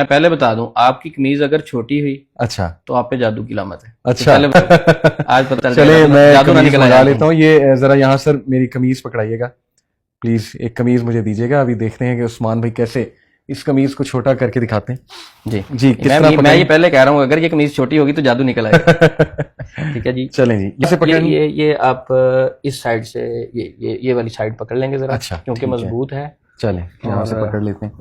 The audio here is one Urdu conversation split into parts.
میں پہلے بتا دوں، آپ کی قمیض اگر چھوٹی ہوئی اچھا تو آپ پہ جادو کی علامت ہے. اچھا آج پتہ چلے میں جادو نہ قمیض نکل منگا آیا. لیتا ہوں. یہ ذرا یہاں سر میری قمیض پکڑائیے گا پلیز، ایک قمیض مجھے دیجیے گا. ابھی دیکھتے ہیں کہ عثمان بھائی کیسے اس قمیض کو چھوٹا کر کے دکھاتے ہیں. جی جی کس طرح میں یہ پہلے کہہ رہا ہوں اگر یہ قمیض چھوٹی ہوگی تو جادو نکل آئے گا. ٹھیک ہے جی، چلیں جی اسے پکڑیں. یہ آپ اس سائڈ سے یہ والی سائڈ پکڑ لیں گے ذرا، اچھا کیونکہ مضبوط ہے. چلیں یہاں سے پکڑ لیتے ہیں.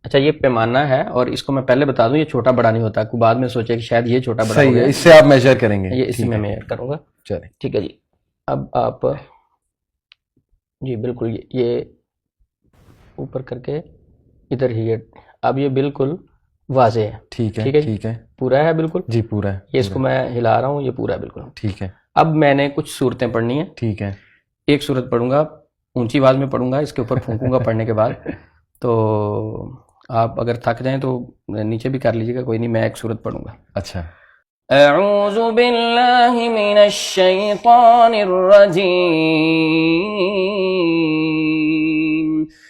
اچھا یہ پیمانہ ہے، اور اس کو میں پہلے بتا دوں یہ چھوٹا بڑا نہیں ہوتا، کوئی بعد میں سوچے کہ شاید یہ چھوٹا بڑا ہو صحیح گیا ہے، اس سے آپ میجر کریں گے. یہ اسی میں میجر کروں گا. چلیں ٹھیک ہے جی. اب آپ جی بالکل یہ اوپر کر کے ادھر ہی، اب یہ بالکل واضح ہے. ٹھیک ہے ٹھیک ہے ٹھیک ہے پورا ہے بالکل. جی پورا ہے. یہ اس کو میں ہلا رہا ہوں، یہ پورا ہے بالکل. ٹھیک ہے اب میں نے کچھ صورتیں پڑھنی ہیں. ٹھیک ہے ایک صورت پڑھوں گا، اونچی آواز میں پڑھوں گا، اس کے اوپر پھونکوں گا پڑھنے کے بعد. تو آپ اگر تھک جائیں تو نیچے بھی کر لیجیے گا، کوئی نہیں. میں ایک صورت پڑھوں گا. اچھا. اعوذ باللہ من الشیطان الرجیم،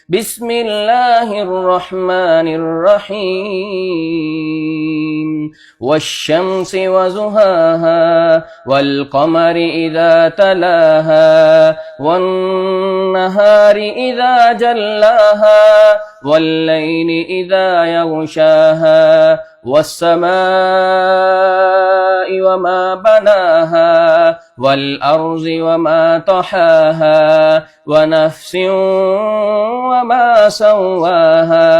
بسم اللہ الرحمن الرحیم. والشمس وضحاها والقمر اذا تلاها والنهار اذا جلاها والليل اذا يغشاها والسماء وما بناها والأرض وما طحاها ونفس وما سواها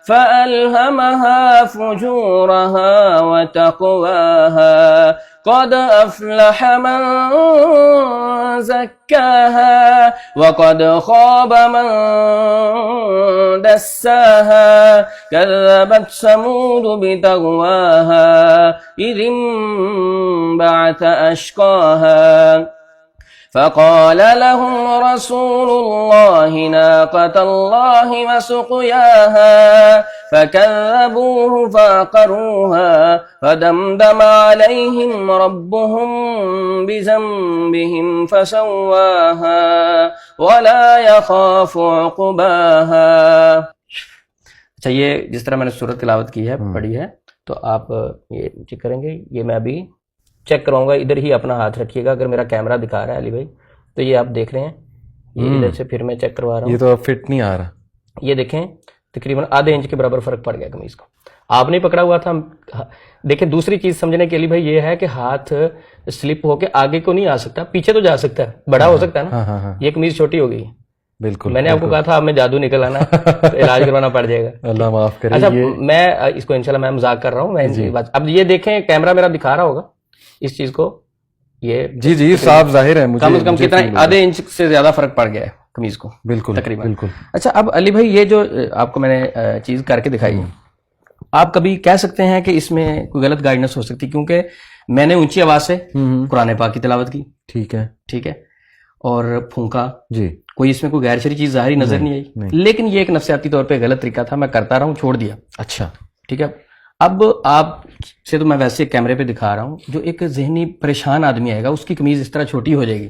فألهمها فجورها وتقواها قد أفلح من زكاها وقد خاب من دساها كذبت ثمود بتغواها إذ انبعث أشقاها فقال لهم رسول الله ناقة الله وسقياها فكذبوه فعقروها فدمدم عليهم ربهم بذنبهم فسواها ولا يخاف عقباها. اچھا یہ جس طرح میں نے سورت تلاوت کی ہے پڑھی ہے تو آپ یہ چیک کریں گے. یہ میں ابھی چیک کراؤں گا، ادھر ہی اپنا ہاتھ رکھیے گا. اگر میرا کیمرہ دکھا رہا ہے علی بھائی تو یہ آپ دیکھ رہے ہیں، یہ ادھر سے پھر میں چیک کروا رہا ہوں. یہ تو فٹ نہیں آ رہا. یہ دیکھیں تقریباً آدھے انچ کے برابر فرق پڑ گیا قمیض کو. آپ نے پکڑا ہوا تھا. دیکھیں دوسری چیز سمجھنے کے لیے بھائی یہ ہے کہ ہاتھ سلپ ہو کے آگے کو نہیں آ سکتا، پیچھے تو جا سکتا ہے، بڑا ہو سکتا ہے نا. یہ قمیض چھوٹی ہو گئی. بالکل میں نے آپ کو کہا تھا اب میں جادو نکل آنا تو علاج کروانا پڑ جائے گا. اللہ معاف کرے. اچھا میں اس کو انشاءاللہ میں مذاق کر رہا ہوں. اب یہ دیکھیں کیمرہ میرا دکھا رہا ہوگا اس چیز کو. یہ جی صاف ظاہر ہے. مجھے کم از کم کتنا آدھے انچ سے زیادہ فرق پڑ گیا ہے قمیض کو بالکل تقریباً. بالکل. اچھا اب علی بھائی یہ جو آپ کو میں نے چیز کر کے دکھائی ہے، آپ کبھی کہہ سکتے ہیں کہ اس میں کوئی غلط گائیڈنس ہو سکتی، کیونکہ میں نے اونچی آواز سے قرآن پاک کی تلاوت کی. ٹھیک ہے اور پھونکا. جی کوئی اس میں کوئی غیر شرعی چیز ظاہری نظر نہیں آئی، لیکن یہ ایک نفسیاتی طور پہ غلط طریقہ تھا. میں کرتا رہا ہوں، چھوڑ دیا. اچھا ٹھیک ہے. اب آپ سے تو میں ویسے کیمرے پہ دکھا رہا ہوں، جو ایک ذہنی پریشان آدمی آئے گا اس کی قمیض اس طرح چھوٹی ہو جائے گی.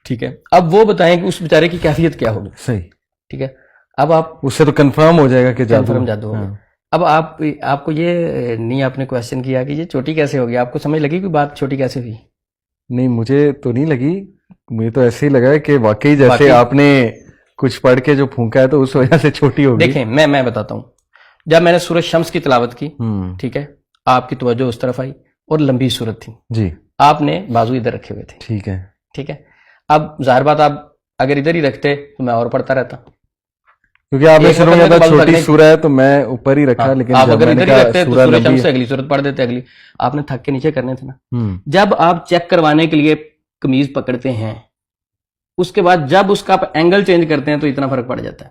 ٹھیک ہے. اب وہ بتائیں کہ اس بیچارے کی کیفیت کیا ہوگی. صحیح. ٹھیک ہے. اب آپ اس سے تو کنفرم ہو جائے گا کہ جادو ہوگا. اب آپ کو یہ نہیں آپ نے کویشچن کیا کہ یہ چھوٹی کیسے ہوگی. آپ کو سمجھ لگی کوئی بات چھوٹی کیسے ہوئی؟ نہیں مجھے تو نہیں لگی. مجھے تو ایسے ہی لگا کہ واقعی جیسے آپ نے کچھ پڑھ کے جو پھونکا ہے تو اس وجہ سے چھوٹی ہوگی. دیکھیں میں بتاتا ہوں. جب میں نے سورۃ شمس کی تلاوت کی، ٹھیک ہے، آپ کی توجہ اس طرف آئی اور لمبی صورت تھی. جی آپ نے بازو ادھر رکھے ہوئے تھے. ٹھیک ہے. اب ظاہر بات آپ اگر ادھر ہی رکھتے تو میں اور پڑھتا رہتا، کیونکہ آپ نے شروع میں کہا چھوٹی سورہ ہے تو میں اوپر ہی رکھا. لیکن آپ اگر ادھر ہی رکھتے تو سورۃ شمس سے اگلی صورت پڑھ دیتے. اگلی آپ نے تھک کے نیچے کرنے تھے نا. جب آپ چیک کروانے کے لیے قمیض پکڑتے ہیں، اس کے بعد جب اس کا آپ اینگل چینج کرتے ہیں تو اتنا فرق پڑ جاتا ہے.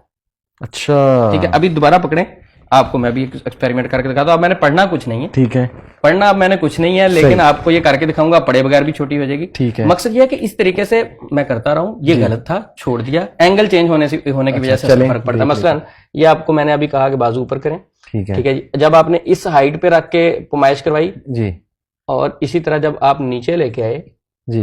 اچھا ٹھیک ہے. ابھی دوبارہ پکڑیں. آپ کو میں بھی ایکسپیریمنٹ کر کے دکھاتا ہوں. اب میں نے پڑھنا کچھ نہیں ہے. ٹھیک ہے. پڑھنا اب میں نے کچھ نہیں ہے، لیکن آپ کو یہ کر کے دکھاؤں گا. پڑھے بغیر بھی چھوٹی ہو جائے گی. ٹھیک ہے. مقصد یہ ہے کہ اس طریقے سے میں کرتا رہا ہوں. یہ غلط تھا، چھوڑ دیا. اینگل چینج ہونے کی وجہ سے فرق پڑتا ہے. مثلا یہ آپ کو میں نے ابھی کہا کہ بازو اوپر کریں. ٹھیک ہے. جب آپ نے اس ہائٹ پہ رکھ کے پمائش کروائی جی، اور اسی طرح جب آپ نیچے لے کے آئے جی